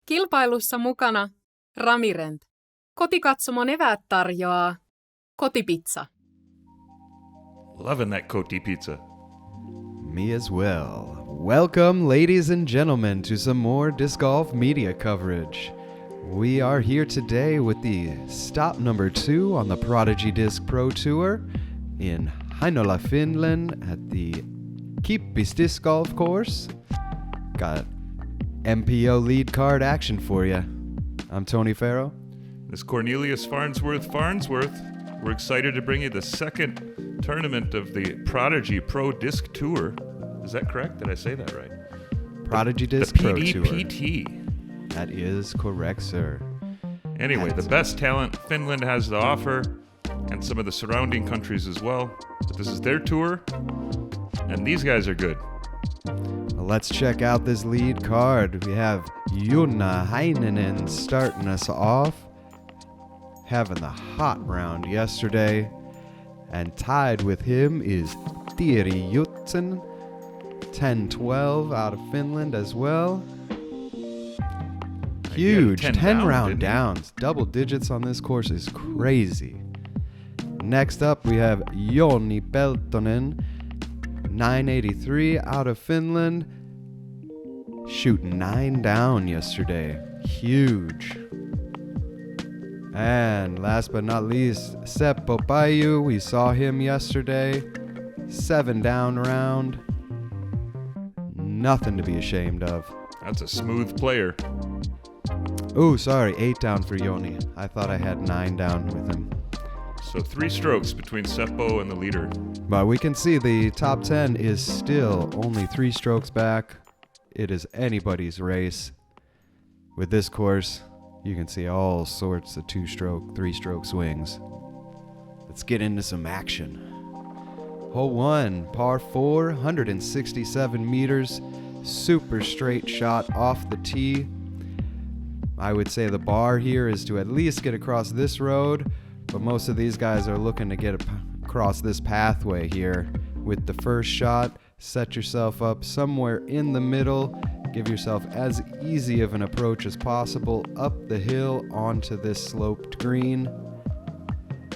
Kilpailussa mukana Ramirent. Kotikatsomon eväät tarjoaa kotipizza. Loving that Coti pizza. Me as well. Welcome, ladies and gentlemen, to some more disc golf media coverage. We are here today with the stop number 2 on the Prodigy Disc Pro Tour in Heinola, Finland at the Kippis Disc Golf Course. Got MPO lead card action for you. I'm Tony Ferro. This is Cornelius Farnsworth. We're excited to bring you the second tournament of the Prodigy Pro Disc Tour. Is that correct? Did I say that right? Prodigy Disc the Pro Tour. PDPT. That is correct, sir. Anyway, the best talent Finland has to offer, and some of the surrounding countries as well. But this is their tour, and these guys are good. Well, let's check out this lead card. We have Joona Heinänen starting us off, having the hot round yesterday, and tied with him is Joutsen, 10-12 out of Finland as well. Huge 10 round downs. Double digits on this course is crazy. Next up we have Joni Peltonen, 983 out of Finland, shooting 9 down yesterday. Huge. And last but not least, Seppo Paju. We saw him yesterday. 7 down round. Nothing to be ashamed of. That's a smooth player. Oh, sorry, 8 down for Joni. I thought I had 9 down with him. So 3 strokes between Seppo and the leader. But we can see the top 10 is still only 3 strokes back. It is anybody's race. With this course, you can see all sorts of 2-stroke, 3-stroke swings. Let's get into some action. Hole 1, par 4, 167 meters. Super straight shot off the tee. I would say the bar here is to at least get across this road, but most of these guys are looking to get across this pathway here. With the first shot, set yourself up somewhere in the middle. Give yourself as easy of an approach as possible up the hill onto this sloped green.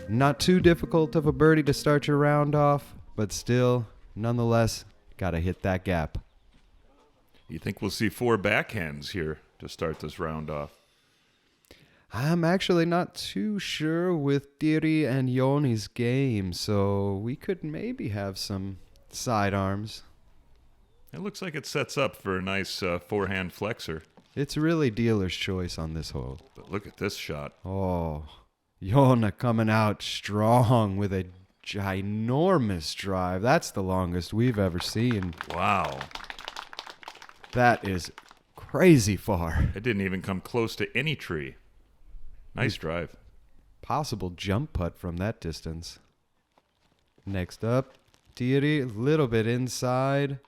Not too difficult of a birdie to start your round off, but still, nonetheless, gotta hit that gap. You think we'll see 4 backhands here to start this round off? I'm actually not too sure with Pyry and Joni's game, so we could maybe have some sidearms. It looks like it sets up for a nice forehand flexor. It's really dealer's choice on this hole. But look at this shot. Oh, Joona coming out strong with a ginormous drive. That's the longest we've ever seen. Wow. That is crazy far. It didn't even come close to any tree. Nice drive. Possible jump putt from that distance. Next up, Pyry, a little bit inside.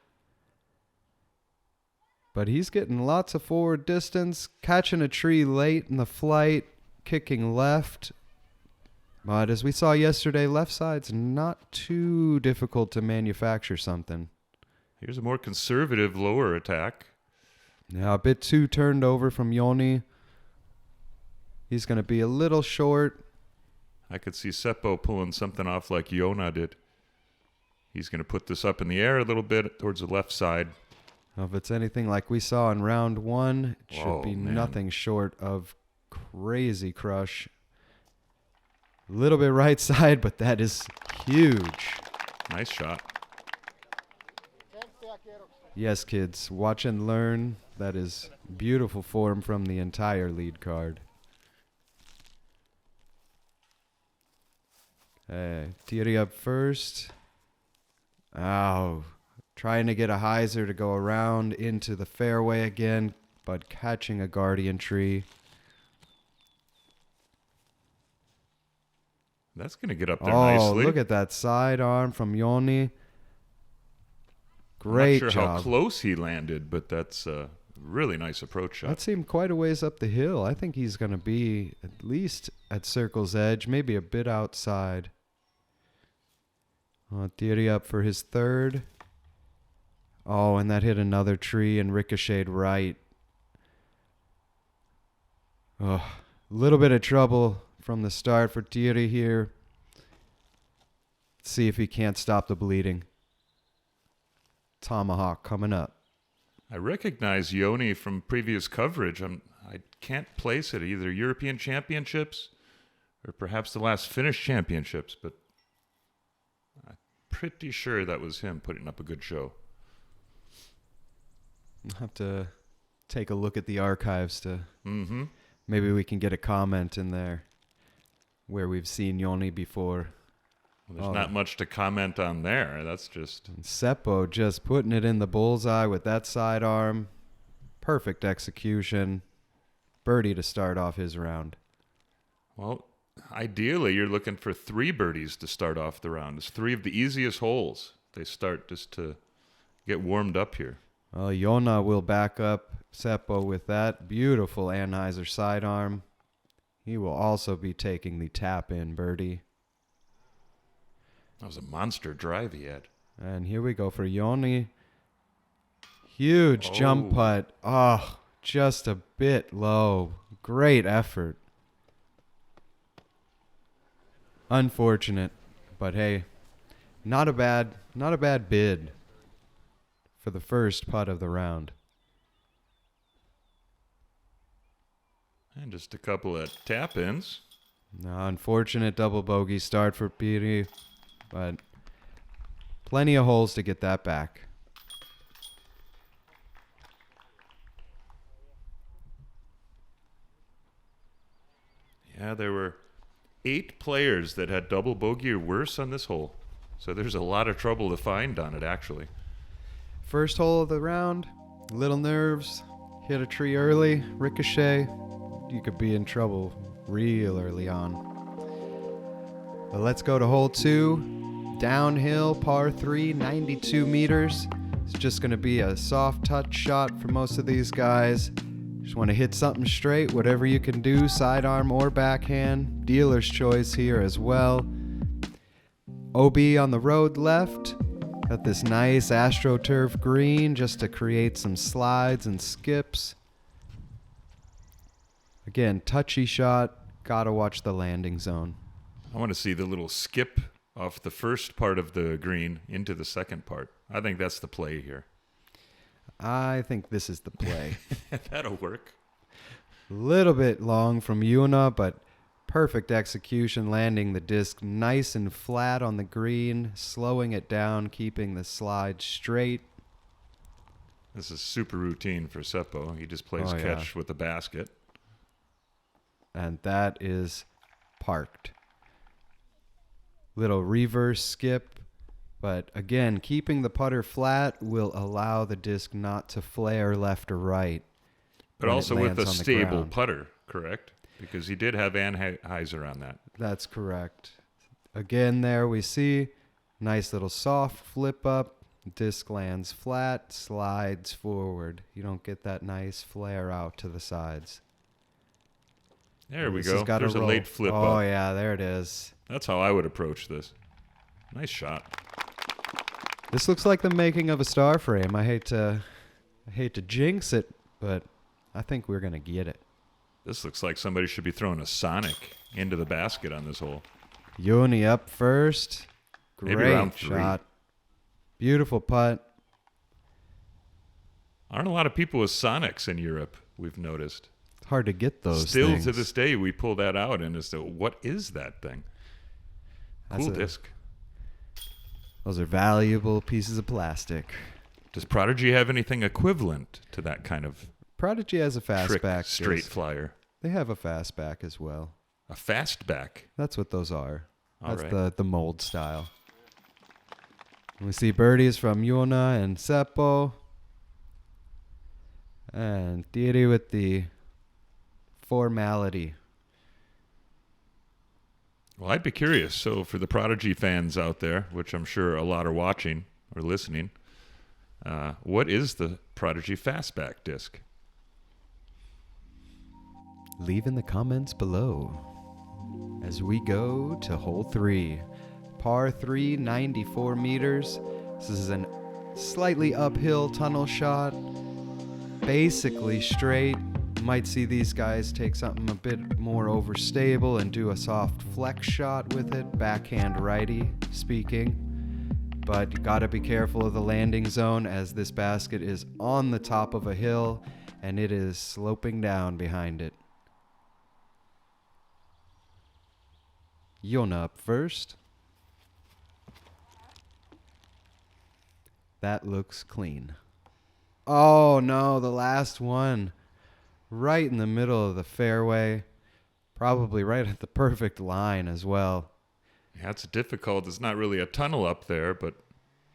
But he's getting lots of forward distance, catching a tree late in the flight, kicking left. But as we saw yesterday, left side's not too difficult to manufacture something. Here's a more conservative lower attack. Now a bit too turned over from Joni. He's going to be a little short. I could see Seppo pulling something off like Joona did. He's going to put this up in the air a little bit towards the left side. Well, if it's anything like we saw in round 1, it should be nothing short of crazy crush. A little bit right side, but that is huge. Nice shot. Yes, kids, watch and learn. That is beautiful form from the entire lead card. Pyry up first. Oh, trying to get a hyzer to go around into the fairway again, but catching a guardian tree. That's going to get up there nicely. Oh, look at that sidearm from Joni. Great job. Not sure job. how close he landed, but that's a really nice approach shot. That seemed quite a ways up the hill. I think he's going to be at least at circle's edge, maybe a bit outside. Pyry up for his third. Oh, and that hit another tree and ricocheted right. Oh, a little bit of trouble from the start for Pyry here. Let's see if he can't stop the bleeding. Tomahawk coming up. I recognize Joni from previous coverage. I can't place it, either European Championships or perhaps the last Finnish Championships, but I'm pretty sure that was him putting up a good show. I'll have to take a look at the archives to Mm-hmm. maybe we can get a comment in there where we've seen Joni before. Well, there's not much to comment on there. That's just... And Seppo just putting it in the bullseye with that sidearm. Perfect execution. Birdie to start off his round. Well, ideally, you're looking for 3 birdies to start off the round. It's 3 of the easiest holes. They start just to get warmed up here. Well, Joona will back up Seppo with that beautiful Anheuser sidearm. He will also be taking the tap-in birdie. That was a monster drive he had. And here we go for Joni. Huge jump putt. Oh, just a bit low. Great effort. Unfortunate, but hey, not a bad bid for the first putt of the round. And just a couple of tap-ins. Now, unfortunate double bogey start for Pyry, but plenty of holes to get that back. Yeah, there were 8 players that had double bogey or worse on this hole. So there's a lot of trouble to find on it, actually. First hole of the round, little nerves, hit a tree early, ricochet. You could be in trouble real early on. But let's go to hole 2. Downhill, par 3, 92 meters. It's just going to be a soft touch shot for most of these guys. Just want to hit something straight, whatever you can do, sidearm or backhand. Dealer's choice here as well. OB on the road left. Got this nice AstroTurf green just to create some slides and skips. Again, touchy shot. Gotta watch the landing zone. I want to see the little skip off the first part of the green into the second part. I think that's the play here. I think this is the play. That'll work. Little bit long from Joona, but perfect execution, landing the disc nice and flat on the green, slowing it down, keeping the slide straight. This is super routine for Seppo. He just plays catch with the basket. And that is parked. Little reverse skip, but again, keeping the putter flat will allow the disc not to flare left or right. But also with a stable putter, correct? Because he did have Anheuser on that. That's correct. Again, there we see nice little soft flip up. Disc lands flat, slides forward. You don't get that nice flare out to the sides. There we go. There's a late flip up. Oh, yeah, there it is. That's how I would approach this. Nice shot. This looks like the making of a star frame. I hate to jinx it, but I think we're going to get it. This looks like somebody should be throwing a Sonic into the basket on this hole. Joni up first. Maybe round Great 3. shot. Beautiful putt. Aren't a lot of people with Sonics in Europe, we've noticed. Hard to get those Still things. to this day, we pull that out and it's what is that thing? Cool disc. Those are valuable pieces of plastic. Does Prodigy have anything equivalent to that kind of Prodigy has a fastback straight disc. flyer? They have a fastback as well. A fastback. That's what those are. All That's right. the mold style. We see birdies from Joona and Seppo. And Pyry with the formality. Well, I'd be curious. So for the Prodigy fans out there, which I'm sure a lot are watching or listening, what is the Prodigy fastback disc? Leave in the comments below. As we go to hole 3. Par 3, 94 meters. This is a slightly uphill tunnel shot. Basically straight. Might see these guys take something a bit more overstable and do a soft flex shot with it, backhand righty speaking. But you gotta be careful of the landing zone, as this basket is on the top of a hill and it is sloping down behind it. Joona up first. That looks clean. Oh no, the last one. Right in the middle of the fairway. Probably right at the perfect line as well. Yeah, it's difficult. It's not really a tunnel up there, but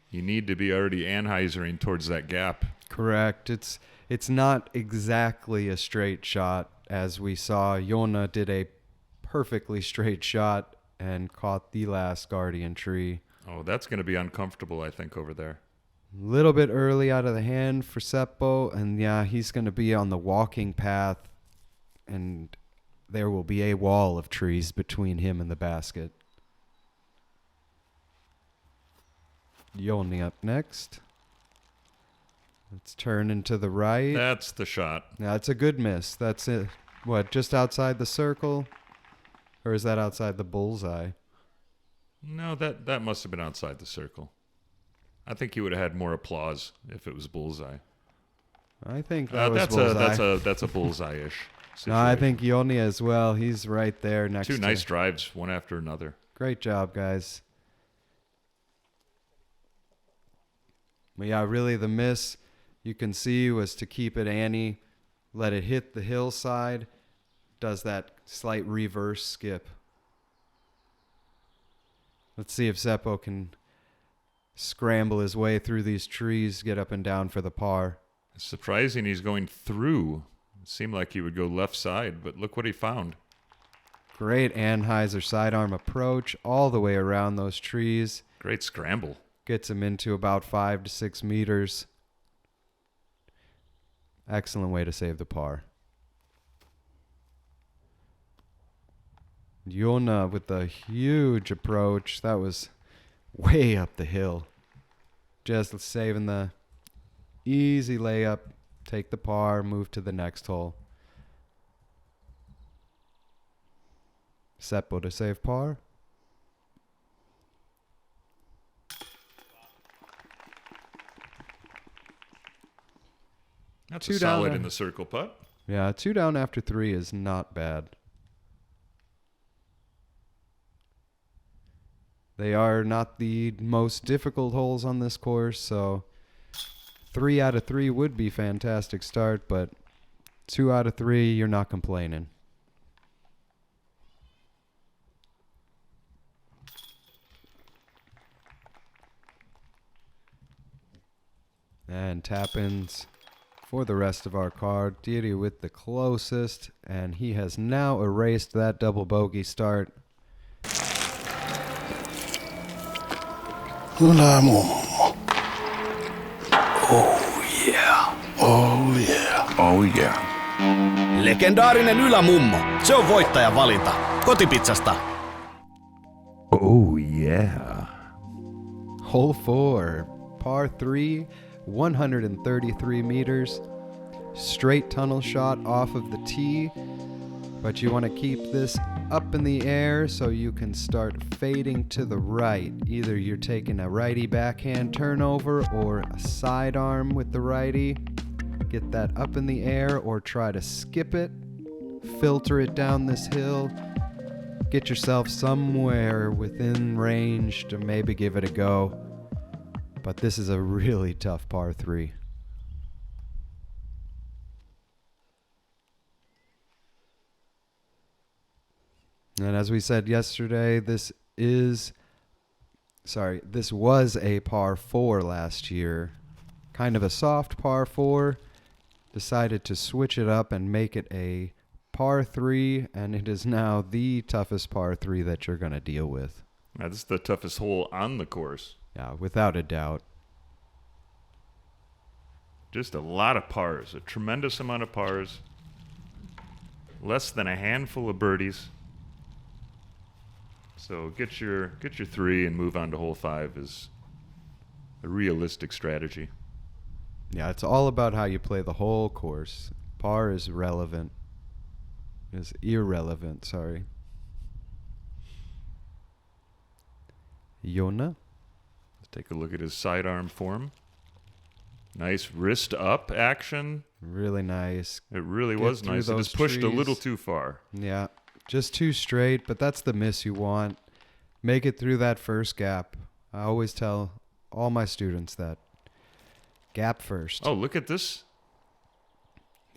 you need to be already Anheisering towards that gap. Correct. It's not exactly a straight shot, as we saw. Joona did a perfectly straight shot and caught the last guardian tree. Oh, that's going to be uncomfortable, I think, over there. A little bit early out of the hand for Seppo, and yeah, he's going to be on the walking path, and there will be a wall of trees between him and the basket. Joni up next. Let's turn into the right. That's the shot. That's a good miss. That's it. What, just outside the circle? Or is that outside the bullseye? No, that must have been outside the circle. I think you would have had more applause if it was bullseye. I think that was bullseye. That's a bullseye-ish situation. No, I think Joni as well. He's right there next to... Two nice drives, one after another. Great job, guys. But yeah, really the miss, you can see, was to keep it ante, let it hit the hillside, does that slight reverse skip. Let's see if Seppo can scramble his way through these trees, get up and down for the par. It's surprising he's going through. It seemed like he would go left side, but look what he found. Great Anheuser sidearm approach all the way around those trees. Great scramble. Gets him into about 5 to 6 meters. Excellent way to save the par. Joona with a huge approach. That was way up the hill. Just saving the easy layup. Take the par, move to the next hole. Seppo to save par. That's Two a solid down. in the circle putt. Yeah, 2 down after 3 is not bad. They are not the most difficult holes on this course, so 3 out of 3 would be fantastic start, but 2 out of 3, you're not complaining. And tap-ins for the rest of our card. Pyry with the closest, and he has now erased that double bogey start. Ylämummo. Oh yeah. Oh yeah. Oh yeah. Legendaarinen ylämummo. Se on voittajan valinta. Kotipizzasta. Oh yeah. Hole 4, par 3, 133 meters. Straight tunnel shot off of the tee, but you want to keep this up in the air so you can start fading to the right. Either you're taking a righty backhand turnover or a sidearm with the righty. Get that up in the air or try to skip it. Filter it down this hill. Get yourself somewhere within range to maybe give it a go. But this is a really tough par 3. And as we said yesterday, this was a par 4 last year. Kind of a soft par 4. Decided to switch it up and make it a par 3, and it is now the toughest par 3 that you're going to deal with. Now, this is the toughest hole on the course. Yeah, without a doubt. Just a lot of pars, a tremendous amount of pars. Less than a handful of birdies. So get your 3 and move on to hole 5 is a realistic strategy. Yeah, it's all about how you play the whole course. par is relevant. Is irrelevant, sorry. Joona. Let's take a look at his sidearm form. Nice wrist up action. Really nice. It really Get was through nice. It those just pushed a trees. little too far. Yeah, just too straight, but that's the miss you want. Make it through that first gap. I always tell all my students that. Gap first. Oh, look at this.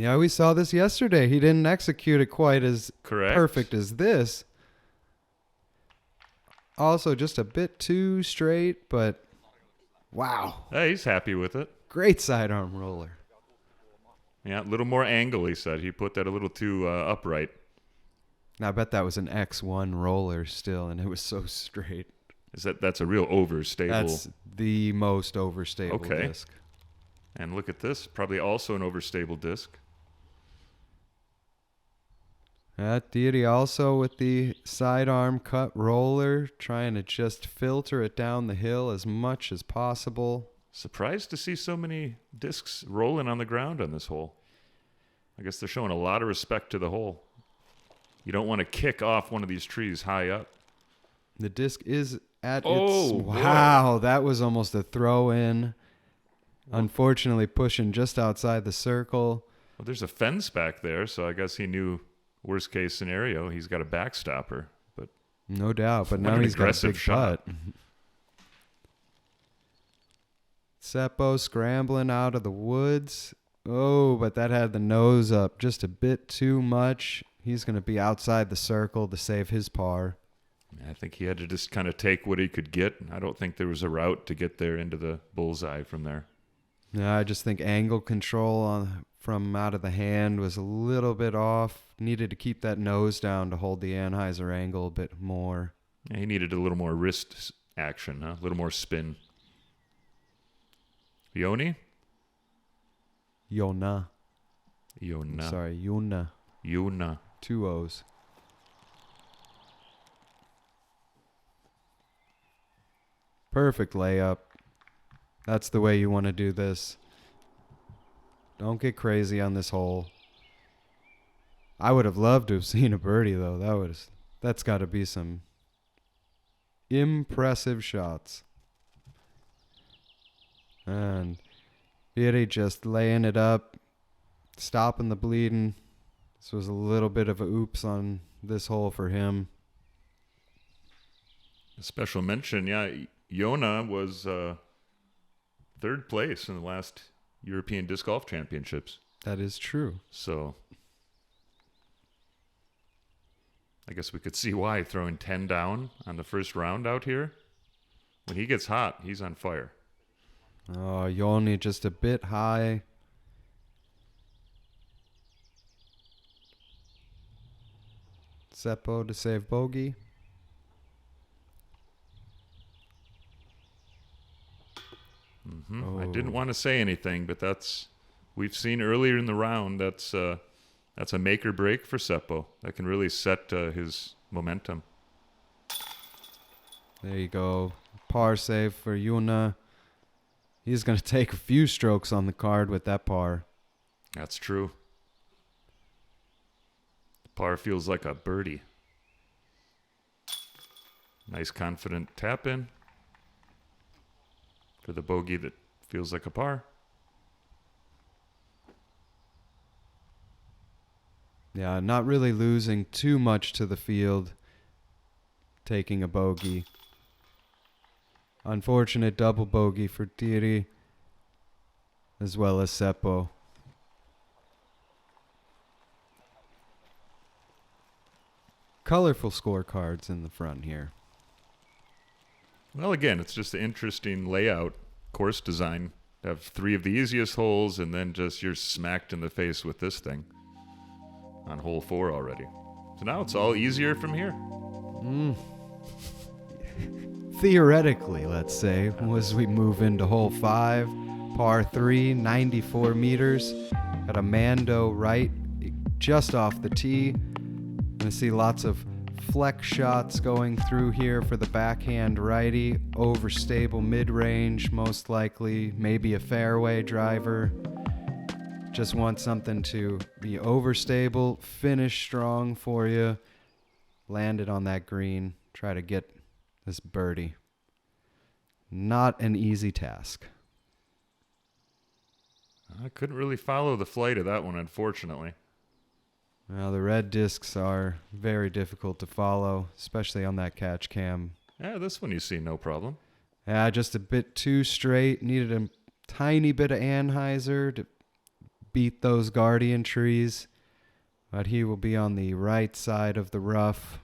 Yeah, we saw this yesterday. He didn't execute it quite as Correct. perfect as this. Also, just a bit too straight, but wow. Hey, he's happy with it. Great sidearm roller. Yeah, a little more angle, he said. He put that a little too upright. Now, I bet that was an X1 roller still, and it was so straight. That's a real overstable. That's the most overstable disc. And look at this. Probably also an overstable disc. Deity also with the sidearm cut roller, trying to just filter it down the hill as much as possible. Surprised to see so many discs rolling on the ground on this hole. I guess they're showing a lot of respect to the hole. You don't want to kick off one of these trees high up. The disc is at Oh, its... boy. Wow, that was almost a throw-in. Unfortunately, pushing just outside the circle. Well, there's a fence back there, so I guess he knew worst case scenario. He's got a backstopper, but No doubt, but What now an he's got a aggressive big shot. putt. Seppo scrambling out of the woods. Oh, but that had the nose up just a bit too much. He's going to be outside the circle to save his par. I think he had to just kind of take what he could get. I don't think there was a route to get there into the bullseye from there. Yeah, I just think angle control from out of the hand was a little bit off. Needed to keep that nose down to hold the Anheuser angle a bit more. Yeah, he needed a little more wrist action, a little more spin. Joni? Joona. Joona. Sorry, Joona. Joona. 2 O's. Perfect layup. That's the way you want to do this. Don't get crazy on this hole. I would have loved to have seen a birdie though. That's got to be some impressive shots. And Pyry just laying it up, stopping the bleeding. This was a little bit of a oops on this hole for him. A special mention, yeah. Joona was third place in the last European Disc Golf Championships. That is true. So I guess we could see why throwing 10 down on the first round out here. When he gets hot, he's on fire. Oh, Joni just a bit high. Seppo to save bogey. I didn't want to say anything, but we've seen earlier in the round that's a make or break for Seppo. That can really set his momentum. There you go. Par save for Joona. He's going to take a few strokes on the card with that par. That's true. The par feels like a birdie. Nice confident tap in for the bogey that feels like a par. Yeah, not really losing too much to the field. Taking a bogey. Unfortunate double bogey for Pyry, as well as Seppo. Colorful scorecards in the front here. Well, again, it's just an interesting layout, course design. Have 3 of the easiest holes, and then just you're smacked in the face with this thing on hole 4 already. So now it's all easier from here. Theoretically, let's say, as we move into hole 5, par 3, 94 meters. Got a Mando right just off the tee. Gonna see lots of flex shots going through here for the backhand righty. Overstable mid-range, most likely. Maybe a fairway driver. Just want something to be overstable, finish strong for you. Land it on that green. Try to get this birdie. Not an easy task. I couldn't really follow the flight of that one, unfortunately. Well, the red discs are very difficult to follow, especially on that catch cam. Yeah, this one you see no problem. Yeah, just a bit too straight. Needed a tiny bit of Anheuser to beat those guardian trees. But he will be on the right side of the rough.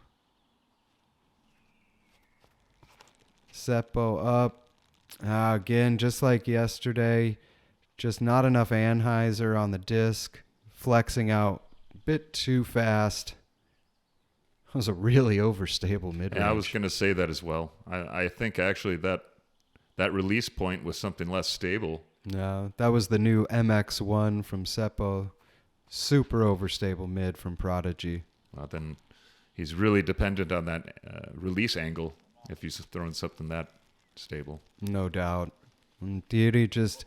Seppo up. Again, just like yesterday, just not enough Anheuser on the disc. Flexing out a bit too fast. That was a really overstable mid-range. Yeah, I was going to say that as well. I think actually that release point was something less stable. No, that was the new MX1 from Seppo. Super overstable mid from Prodigy. Well, then he's really dependent on that release angle if he's throwing something that stable. No doubt. And Pyry just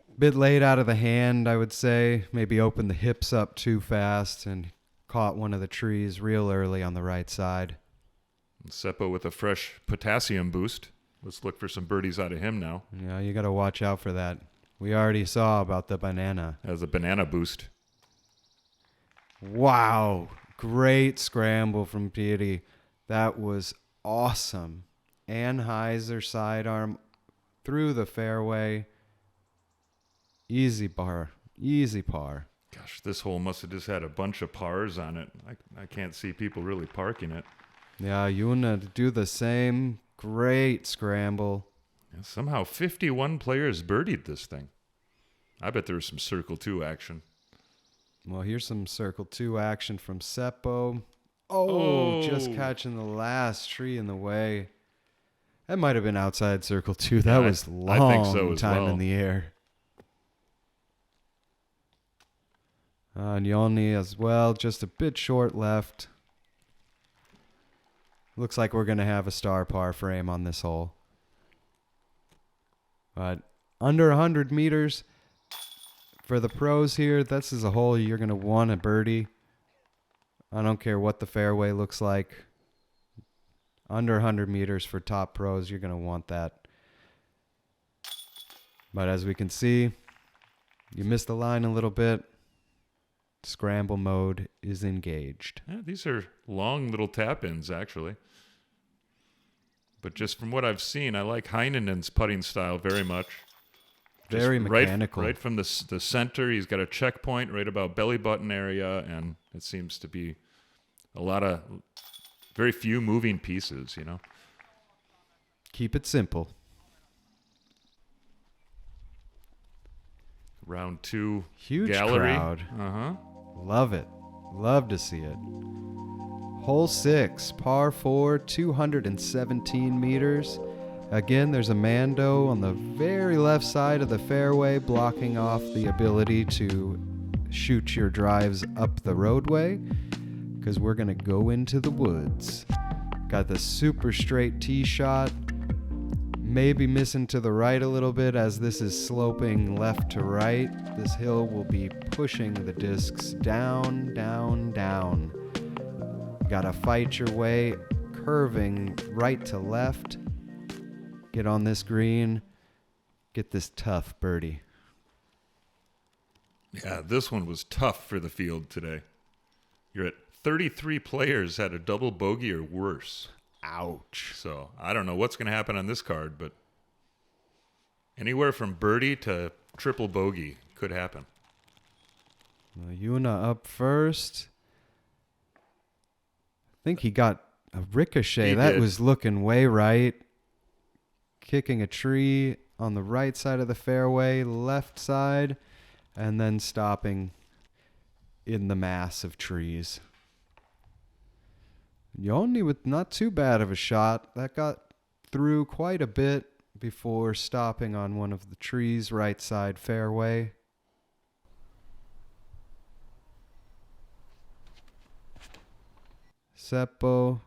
a bit late out of the hand, I would say. Maybe opened the hips up too fast and caught one of the trees real early on the right side. Seppo with a fresh potassium boost. Let's look for some birdies out of him now. Yeah, you got to watch out for that. We already saw about the banana. As a banana boost. Wow. Great scramble from Pyry. That was awesome. Anheuser sidearm through the fairway. Easy par. Easy par. Gosh, this hole must have just had a bunch of pars on it. I can't see people really parking it. Yeah, Joona to do the same. Great scramble. Yeah, somehow 51 players birdied this thing. I bet there was some Circle 2 action. Well, here's some Circle 2 action from Seppo. Oh, just catching the last tree in the way. That might have been outside Circle 2. That was long I think so as time well. in the air. And Joni as well, just a bit short left. Looks like we're going to have a star par frame on this hole. But under 100 meters for the pros here, this is a hole you're going to want a birdie. I don't care what the fairway looks like. Under 100 meters for top pros, you're going to want that. But as we can see, you missed the line a little bit. Scramble mode is engaged. Yeah, these are long little tap-ins, actually. But just from what I've seen, I like Heinänen's putting style very much. Very mechanical. Right from the center, he's got a checkpoint right about belly button area, and it seems to be a lot of very few moving pieces, you know. Keep it simple. Round 2 Huge gallery. crowd. Uh-huh. Love it. Love to see it. Hole 6, par 4, 217 meters. Again, there's a Mando on the very left side of the fairway, blocking off the ability to shoot your drives up the roadway, because we're going to go into the woods. Got the super straight tee shot. Maybe missing to the right a little bit as this is sloping left to right. This hill will be pushing the discs down, down, down. Gotta fight your way, curving right to left. Get on this green. Get this tough birdie. Yeah, this one was tough for the field today. You're at 33 players had a double bogey or worse. Ouch. So I don't know what's going to happen on this card, but anywhere from birdie to triple bogey could happen. Well, Joona up first. I think he got a ricochet. He That did. was looking way right. Kicking a tree on the right side of the fairway, left side, and then stopping in the mass of trees. Joni with not too bad of a shot. That got through quite a bit before stopping on one of the trees, right side fairway. Seppo.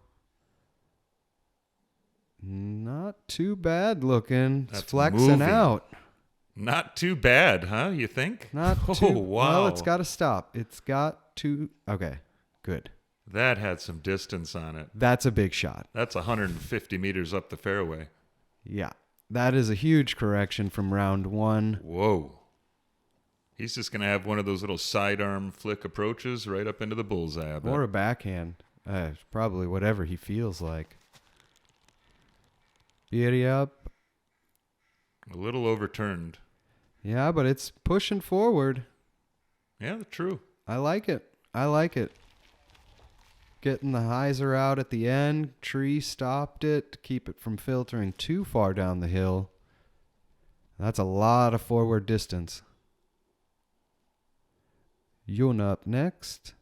Not too bad looking. It's That's flexing moving. out. Not too bad, huh? You think? Not Oh, too. wow. Well, it's got to stop. It's got to. Okay, good. That had some distance on it. That's a big shot. That's 150 meters up the fairway. Yeah, that is a huge correction from round one. Whoa. He's just going to have one of those little sidearm flick approaches right up into the bullseye, I bet. Or a backhand. Probably whatever he feels like. Beauty up. A little overturned. Yeah, but it's pushing forward. Yeah, true. I like it. I like it. Getting the hyzer out at the end. Tree stopped it to keep it from filtering too far down the hill. That's a lot of forward distance. Joona up next.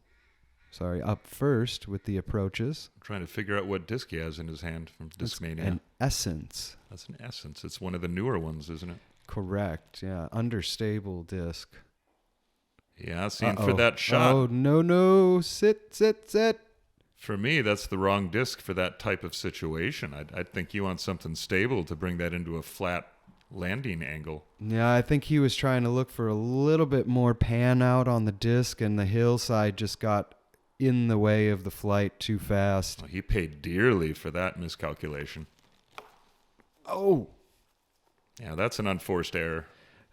Sorry, up first with the approaches. I'm trying to figure out what disc he has in his hand from Discmania. An Essence. That's an Essence. It's one of the newer ones, isn't it? Correct. Yeah, understable disc. Yeah, seeing for that shot. Oh, no. Sit. For me, that's the wrong disc for that type of situation. I'd think you want something stable to bring that into a flat landing angle. Yeah, I think he was trying to look for a little bit more pan out on the disc, and the hillside just got in the way of the flight too fast. Well, he paid dearly for that miscalculation. Oh! Yeah, that's an unforced error.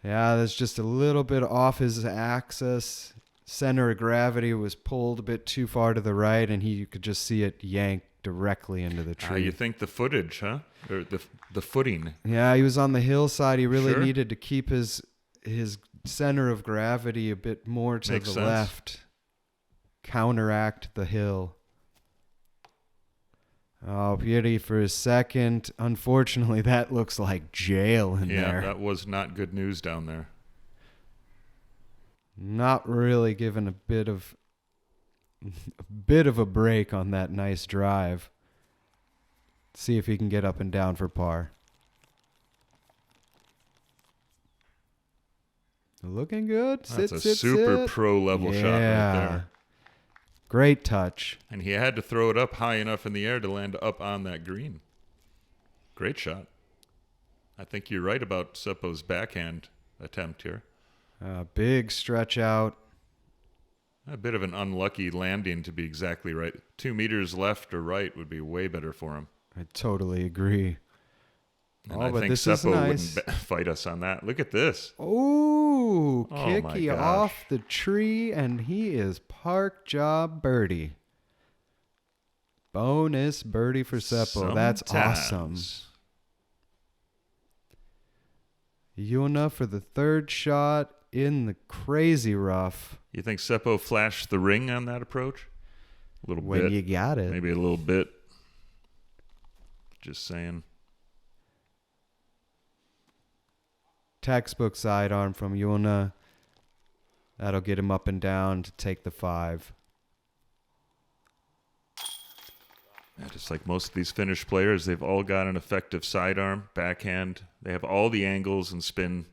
Yeah, that's just a little bit off his axis. Center of gravity was pulled a bit too far to the right, and you could just see it yank directly into the tree. You think the footage, huh? Or the footing. Yeah, he was on the hillside. He really Sure. needed to keep his center of gravity a bit more to Makes the sense. left. Counteract the hill. Oh, beauty for a second. Unfortunately, that looks like jail in Yeah, there. that was not good news down there. Not really given a bit of a break on that nice drive. See if he can get up and down for par. Looking good. That's a super pro level shot right there. Great touch. And he had to throw it up high enough in the air to land up on that green. Great shot. I think you're right about Seppo's backhand attempt here. Big stretch out. A bit of an unlucky landing to be exactly right. 2 meters left or right would be way better for him. I totally agree. And I but think this is Seppo nice. wouldn't fight us on that. Look at this. Ooh, Oh, kicky my off gosh. the tree, and he is park job birdie. Bonus birdie for Seppo. That's awesome. Sometimes. Joona for the third shot in the crazy rough. You think Seppo flashed the ring on that approach? A little When bit. you got it. Maybe a little bit. Just saying. Textbook sidearm from Joona. That'll get him up and down to take the 5. Yeah, just like most of these Finnish players, they've all got an effective sidearm, backhand. They have all the angles and spin.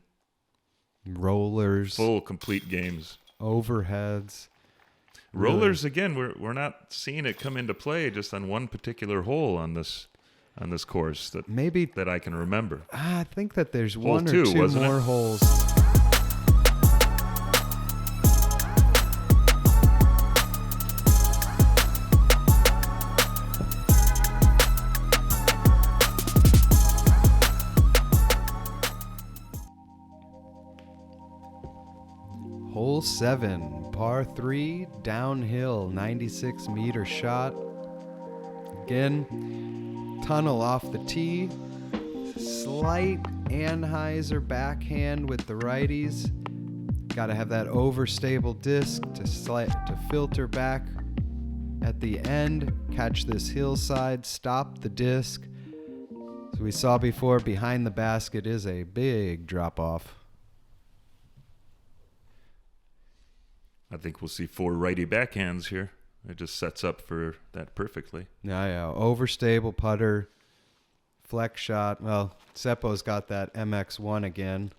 Rollers. Full, complete games. Overheads. Rollers, again, we're not seeing it come into play just on one particular hole on this course that I can remember. I think that there's Hole one or 2, two wasn't more it? holes. Hole 7, par 3, downhill, 96-meter shot. Again, tunnel off the tee. Slight anhyzer backhand with the righties. Got to have that overstable disc to filter back at the end. Catch this hillside, stop the disc. As we saw before, behind the basket is a big drop-off. I think we'll see 4 righty backhands here. It just sets up for that perfectly. Yeah. Overstable putter, flex shot. Well, Seppo's got that MX1 again.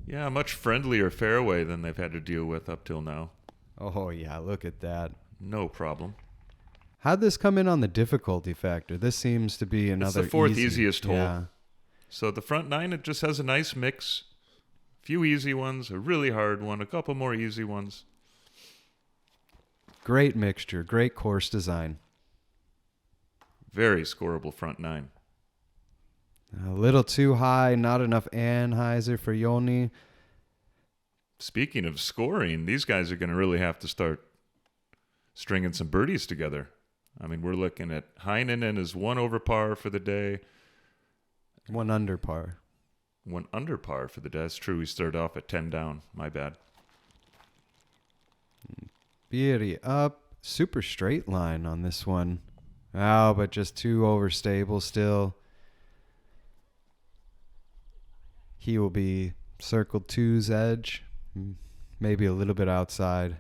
Yeah, much friendlier fairway than they've had to deal with up till now. Oh, yeah, look at that. No problem. How'd this come in on the difficulty factor? This seems to be another It's the 4th easy. easiest hole. Yeah. So the front 9, it just has a nice mix. few easy ones, a really hard one, a couple more easy ones. Great mixture, great course design. Very scoreable front nine. A little too high, not enough Anheuser for Joni. Speaking of scoring, these guys are going to really have to start stringing some birdies together. I mean, we're looking at Heinänen is 1 over par for the day. 1 under par. 1 under par for the day. That's true. We started off at 10 down. My bad. Pyry up. Super straight line on this one. Oh, but just too overstable still. He will be circle 2's edge. Maybe a little bit outside.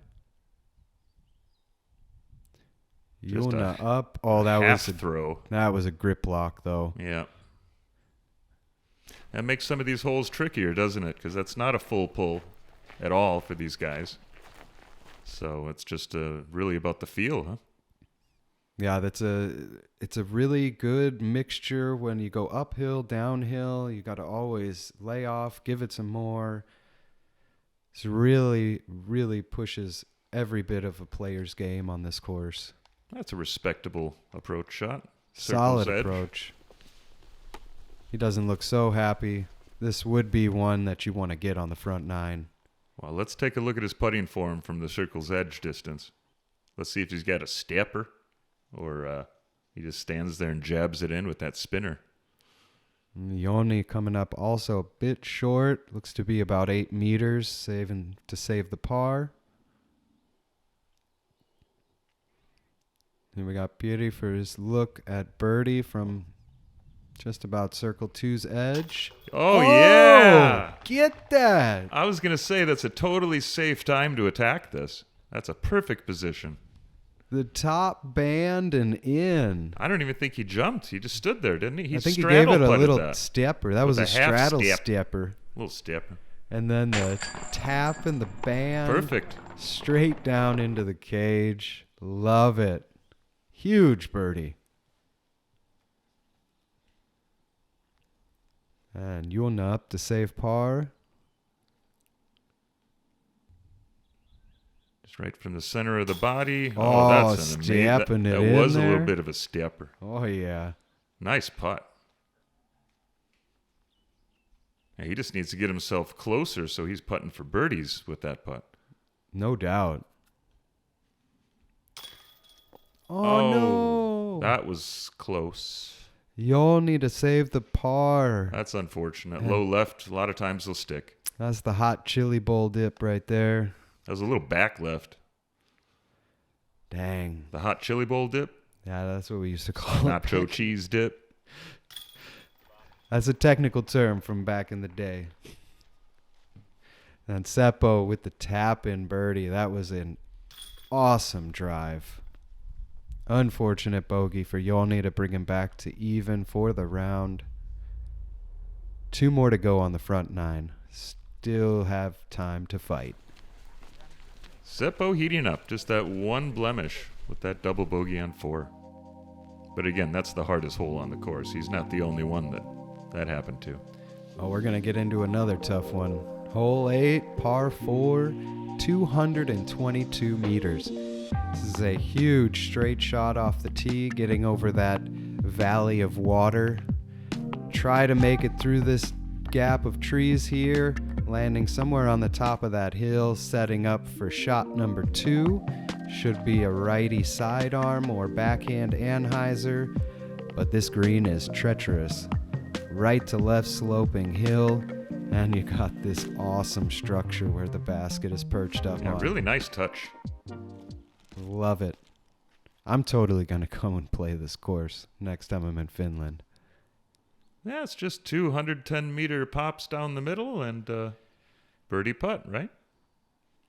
Joona up. Oh, that was a throw. That was a grip lock, though. Yeah. That makes some of these holes trickier, doesn't it? Because that's not a full pull at all for these guys. So it's just really about the feel, huh? Yeah, it's a really good mixture when you go uphill, downhill. You got to always lay off, give it some more. It's really, really pushes every bit of a player's game on this course. That's a respectable approach shot. Solid Circle's edge. approach. He doesn't look so happy. This would be one that you want to get on the front nine. Well, let's take a look at his putting form from the circle's edge distance. Let's see if he's got a stepper or he just stands there and jabs it in with that spinner. Joni coming up also a bit short. Looks to be about 8 meters, saving to save the par. Then we got Pyry for his look at birdie from just about circle 2's edge. Oh, yeah! Get that! I was going to say that's a totally safe time to attack this. That's a perfect position. The top band and in. I don't even think he jumped. He just stood there, didn't he? I think he gave it a little that. stepper. That With was a straddle step. stepper. Little stepper. And then the tap and the band. Perfect. Straight down into the cage. Love it. Huge birdie. And Joona up to save par. Just right from the center of the body. Oh, that's an stepping amazing. it That in was a there. little bit of a stepper. Oh, yeah. Nice putt. Yeah, he just needs to get himself closer so he's putting for birdies with that putt. No doubt. Oh, no. That was close. Joni to save the par. That's unfortunate. Low left, a lot of times they'll stick. That's the hot chili bowl dip right there. That was a little back left. Dang. The hot chili bowl dip. Yeah, that's what we used to call it. Nacho cheese dip. That's a technical term from back in the day. And Seppo with the tap-in birdie. That was an awesome drive. Unfortunate bogey for Joni to bring him back to even for the round. 2 more to go on the front nine. Still have time to fight. Seppo heating up. Just that one blemish with that double bogey on 4. But again, that's the hardest hole on the course. He's not the only one that happened to. Oh, we're going to get into another tough one. Hole 8, par 4, 222 meters. This is a huge straight shot off the tee, getting over that valley of water. Try to make it through this gap of trees here, landing somewhere on the top of that hill, setting up for shot number 2. Should be a righty sidearm or backhand Anheuser, but this green is treacherous. Right to left sloping hill, and you got this awesome structure where the basket is perched up Yeah, on. really nice touch. Love it. I'm totally going to go and play this course next time I'm in Finland. Yeah, it's just 210-meter pops down the middle and birdie putt, right?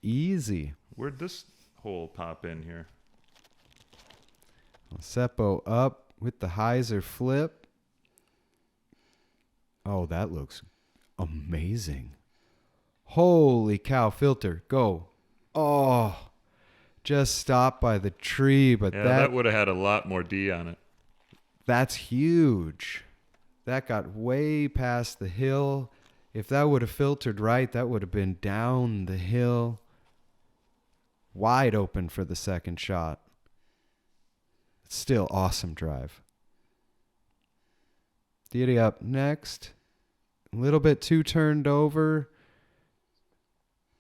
Easy. Where'd this hole pop in here? Seppo up with the hyzer flip. Oh, that looks amazing. Holy cow, filter, go. Oh, just stopped by the tree, but Yeah, that would have had a lot more D on it. that's huge. That got way past the hill. If that would have filtered right, that would have been down the hill, wide open for the second shot. Still awesome drive. Diddy up next. A little bit too turned over.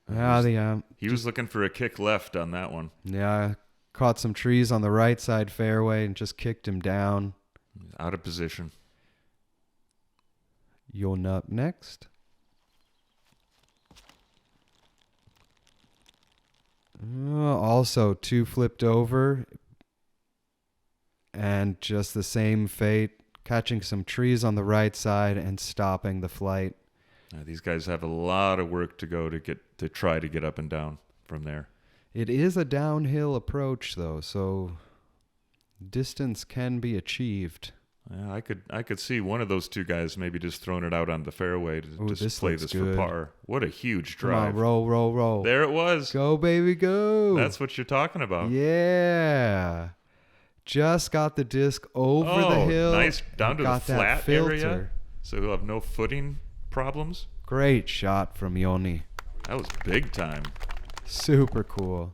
He was looking for a kick left on that one. Yeah, caught some trees on the right side fairway and just kicked him down. Out of position. Joona up next. Also two flipped over. And just the same fate. Catching some trees on the right side and stopping the flight. These guys have a lot of work to go to try to get up and down from there. It is a downhill approach, though, so distance can be achieved. Yeah, I could see one of those two guys maybe just throwing it out on the fairway to just play this good for par. What a huge drive. Come on, roll, roll, roll. There it was. Go, baby, go. That's what you're talking about. Yeah. Just got the disc over the hill. Nice. Down to the flat filter. area. So he'll have no footing problems. Great shot from Joni. That was big time. Super cool.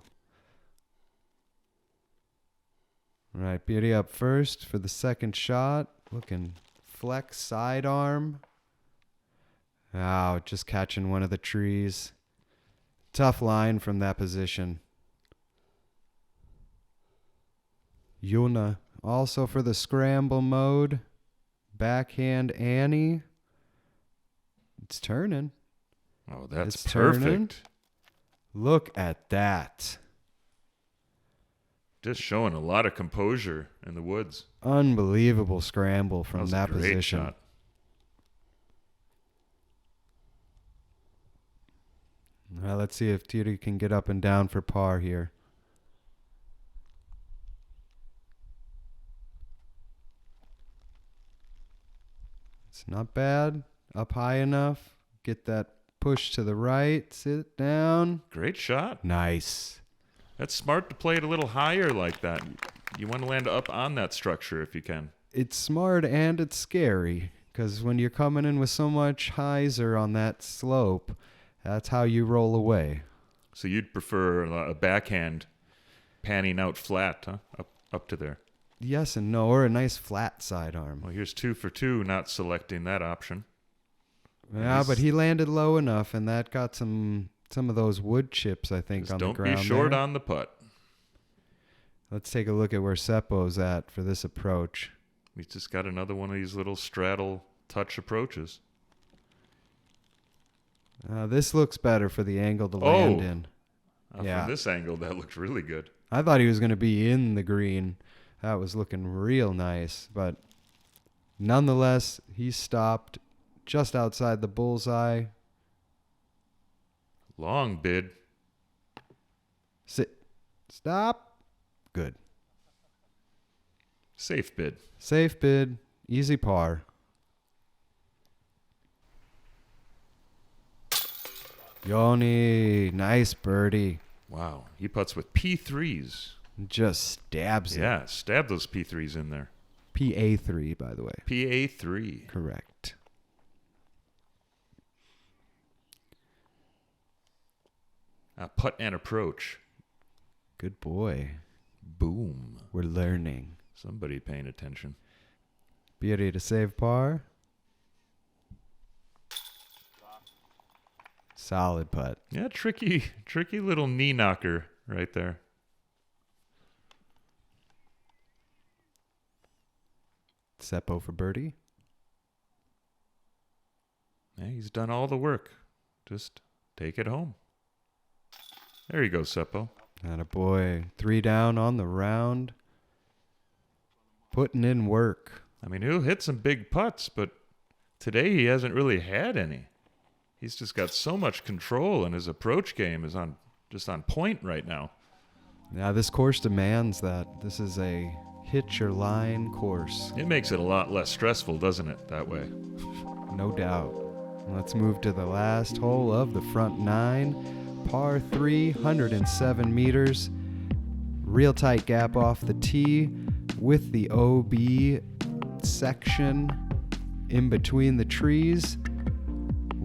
All right, Beauty up first for the second shot. Looking flex sidearm. Just catching one of the trees. Tough line from that position. Joona also for the scramble mode. Backhand Annie. It's turning. Oh, that's It's perfect. turning. Look at that. Just showing a lot of composure in the woods. Unbelievable scramble from that was a great position. shot. Well, let's see if Tiri can get up and down for par here. It's not bad. Up high enough. Get that push to the right. Sit down. Great shot. Nice. That's smart to play it a little higher like that. You want to land up on that structure if you can. It's smart and it's scary because when you're coming in with so much hyzer on that slope, that's how you roll away. So you'd prefer a backhand panning out flat, huh? Up to there. Yes and no, or a nice flat sidearm. Well, here's 2 for 2, not selecting that option. Yeah, but he landed low enough, and that got some of those wood chips, I think, Just on the ground. don't be short there. on the putt. Let's take a look at where Seppo's at for this approach. He's just got another one of these little straddle touch approaches. This looks better for the angle to land in. From this angle, that looks really good. I thought he was going to be in the green. That was looking real nice, but nonetheless, he stopped just outside the bullseye. Long bid. Sit. Stop. Good. Safe bid. Safe bid. Easy par. Joni. Nice birdie. Wow. He putts with P3s. Just stabs it. Yeah, stab those P3s in there. PA3, by the way. PA3. Correct. Putt and approach. Good boy. Boom. We're learning. Somebody paying attention. Beauty to save par. Solid putt. Yeah, tricky little knee knocker right there. Seppo for birdie. Yeah, he's done all the work. Just take it home. There you go, Seppo. Attaboy. 3 down on the round. Putting in work. I mean, he'll hit some big putts, but today he hasn't really had any. He's just got so much control, and his approach game is just on point right now. Now, this course demands that. This is a hit your line course. It makes it a lot less stressful, doesn't it, that way? No doubt. Let's move to the last hole of the front 9. Par 3, 107 meters. Real tight gap off the tee with the OB section in between the trees.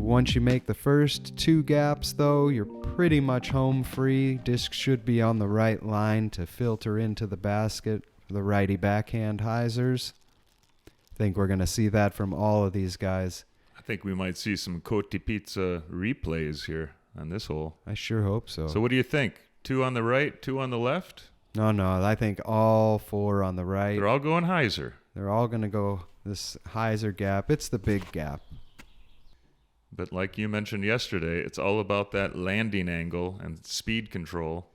Once you make the first 2 gaps, though, you're pretty much home free. Disc should be on the right line to filter into the basket for the righty backhand hyzers. I think we're going to see that from all of these guys. I think we might see some Koti Pizza replays here on this hole. I sure hope so. So what do you think? 2 on the right, 2 on the left? No, I think all 4 on the right. They're all going hyzer. They're all going to go this hyzer gap. It's the big gap. But like you mentioned yesterday, it's all about that landing angle and speed control.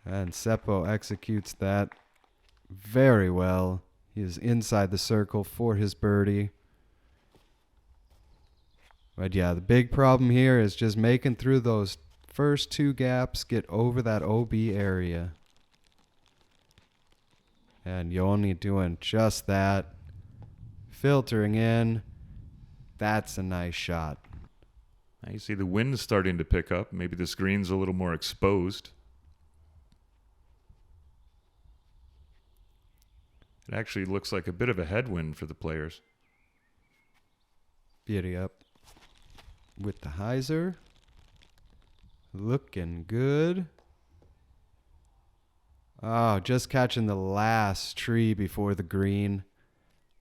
And Seppo executes that very well. He is inside the circle for his birdie. But yeah, the big problem here is just making through those first 2 gaps, get over that OB area. And Joni doing just that. Filtering in. That's a nice shot. Now you see the wind starting to pick up. Maybe the screen's a little more exposed. It actually looks like a bit of a headwind for the players. Beauty up with the hyzer. Looking good. Oh, just catching the last tree before the green.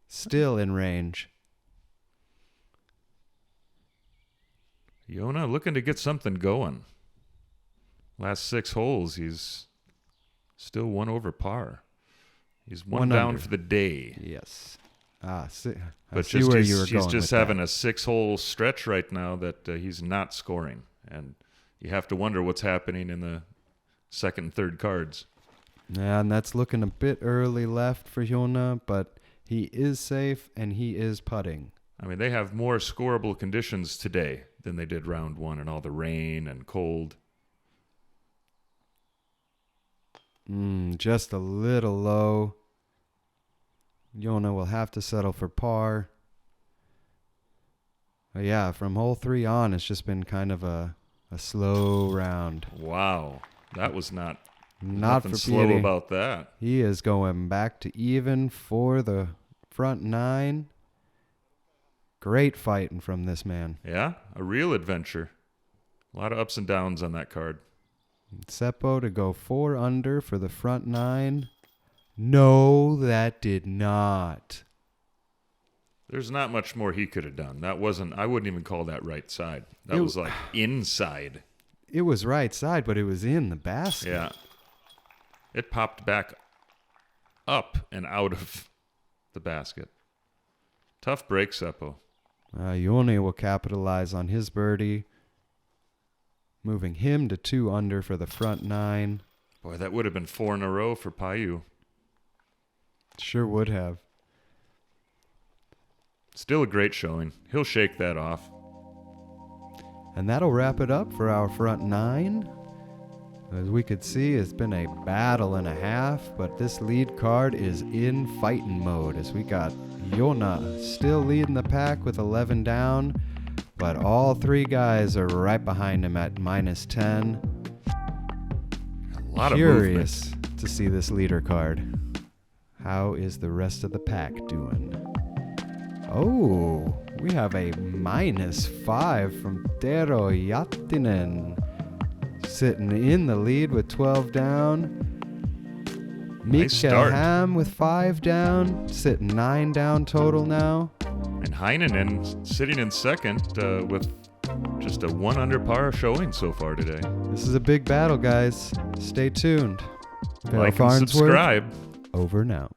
Still in range. Joona looking to get something going. Last 6 holes, he's still 1 over par. He's one down under for the day. Yes. But see where you were he's going just with having that. a 6-hole stretch right now that he's not scoring. And you have to wonder what's happening in the second and third cards. Yeah, and that's looking a bit early left for Joona, but he is safe and he is putting. I mean, they have more scoreable conditions today than they did round 1 and all the rain and cold. Just a little low. Joona will have to settle for par. But yeah, from hole 3 on, it's just been kind of a slow round. Wow. That was Not nothing for slow Petey. about that. He is going back to even for the front 9. Great fighting from this man. Yeah, a real adventure. A lot of ups and downs on that card. Seppo to go 4 under for the front 9. No, that did not. There's not much more he could have done. I wouldn't even call that right side. That was like inside. It was right side, but it was in the basket. Yeah. It popped back up and out of the basket. Tough break, Seppo. Joni will capitalize on his birdie, moving him to 2 under for the front 9. Boy, that would have been 4 in a row for Paju. Sure would have. Still a great showing. He'll shake that off. And that'll wrap it up for our front 9. As we could see, it's been a battle and a half, but this lead card is in fighting mode as we got Joona still leading the pack with 11 down, but all 3 guys are right behind him at -10. A lot of Curious movement. to see this leader card. How is the rest of the pack doing? Oh, we have a -5 from Tero Jattinen. Sitting in the lead with 12 down. Nice Mikael start. Ham with 5 down. Sitting 9 down total now. And Heinänen sitting in second with just a 1 under par showing so far today. This is a big battle, guys. Stay tuned. Like and Farnsworth, subscribe. over now.